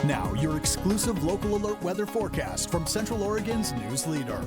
Now, your exclusive local alert weather forecast from Central Oregon's news leader.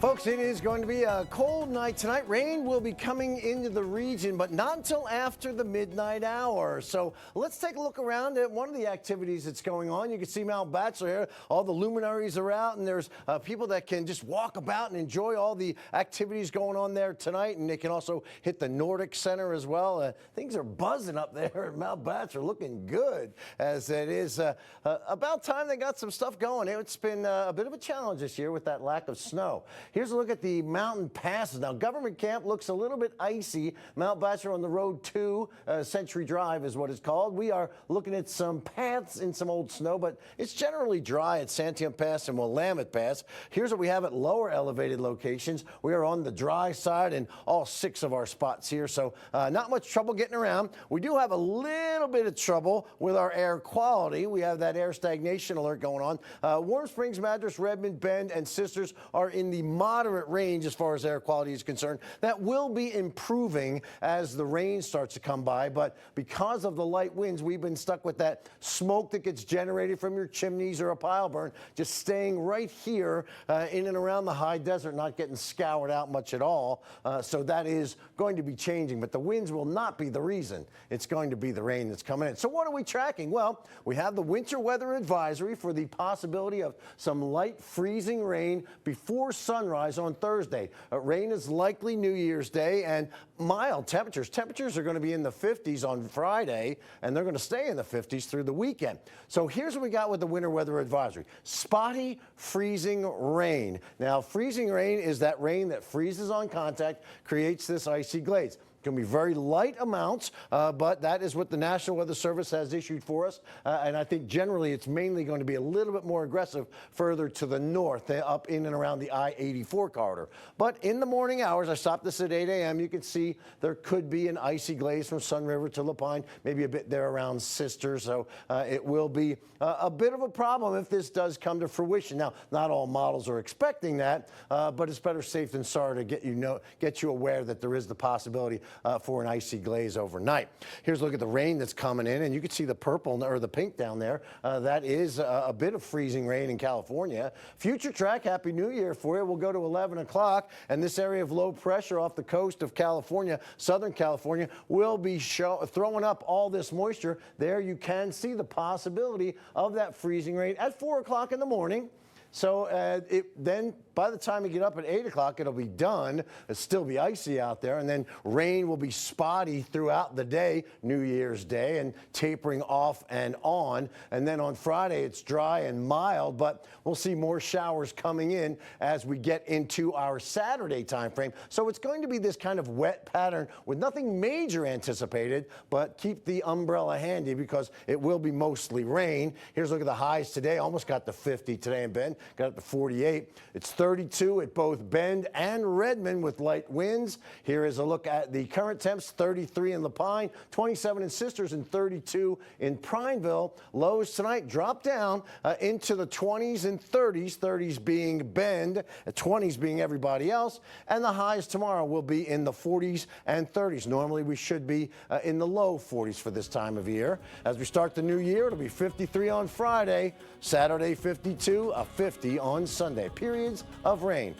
Folks, it is going to be a cold night tonight. Rain will be coming into the region, but not until after the midnight hour. So let's take a look around at one of the activities that's going on. You can see Mount Bachelor here. All the luminaries are out, and there's people that can just walk about and enjoy all the activities going on there tonight. And they can also hit the Nordic Center as well. Things are buzzing up there at Mount Bachelor, looking good as it is about time they got some stuff going. It's been a bit of a challenge this year with that lack of snow. Here's a look at the mountain passes. Now, Government Camp looks a little bit icy. Mount Bachelor on the road to Century Drive is what it's called. We are looking at some paths in some old snow, but it's generally dry at Santiam Pass and Willamette Pass. Here's what we have at lower elevated locations. We are on the dry side in all 6 of our spots here, so not much trouble getting around. We do have a little bit of trouble with our air quality. We have that air stagnation alert going on. Warm Springs, Madras, Redmond, Bend, and Sisters are in the moderate range as far as air quality is concerned. That will be improving as the rain starts to come by, but because of the light winds, we've been stuck with that smoke that gets generated from your chimneys or a pile burn, just staying right here in and around the high desert, not getting scoured out much at all. So that is going to be changing, but the winds will not be the reason. It's going to be the rain that's coming in. So what are we tracking? Well, we have the winter weather advisory for the possibility of some light freezing rain before sunrise on Thursday. Rain is likely New Year's Day, and mild temperatures. Temperatures are going to be in the 50s on Friday, and they're going to stay in the 50s through the weekend. So here's what we got with the winter weather advisory. Spotty freezing rain. Now, freezing rain is that rain that freezes on contact, creates this icy glaze. Going to be very light amounts, but that is what the National Weather Service has issued for us. And I think generally it's mainly going to be a little bit more aggressive further to the north, up in and around the I-84 corridor. But in the morning hours, I stopped this at 8 a.m. You can see there could be an icy glaze from Sun River to La Pine, maybe a bit there around Sisters. So it will be a bit of a problem if this does come to fruition. Now, not all models are expecting that, but it's better safe than sorry to get you aware that there is the possibility for an icy glaze overnight. Here's a look at the rain that's coming in, and you can see the purple or the pink down there. That is a bit of freezing rain in California. Future track, Happy New Year for you. We'll go to 11 o'clock, and this area of low pressure off the coast of California, Southern California, will be throwing up all this moisture. There you can see the possibility of that freezing rain at 4 o'clock in the morning. So then by the time you get up at 8 o'clock, it'll be done. It'll still be icy out there, and then rain will be spotty throughout the day, New Year's Day, and tapering off and on. And then on Friday, it's dry and mild, but we'll see more showers coming in as we get into our Saturday time frame. So it's going to be this kind of wet pattern with nothing major anticipated, but keep the umbrella handy because it will be mostly rain. Here's a look at the highs today. Almost got to 50 today in Bend. Got up to 48. It's 32 at both Bend and Redmond with light winds. Here is a look at the current temps, 33 in La Pine, 27 in Sisters, and 32 in Prineville. Lows tonight drop down into the 20s and 30s, 30s being Bend, 20s being everybody else, and the highs tomorrow will be in the 40s and 30s. Normally we should be in the low 40s for this time of year. As we start the new year, it'll be 53 on Friday, Saturday 52, a 50 on Sunday. Periods of rain.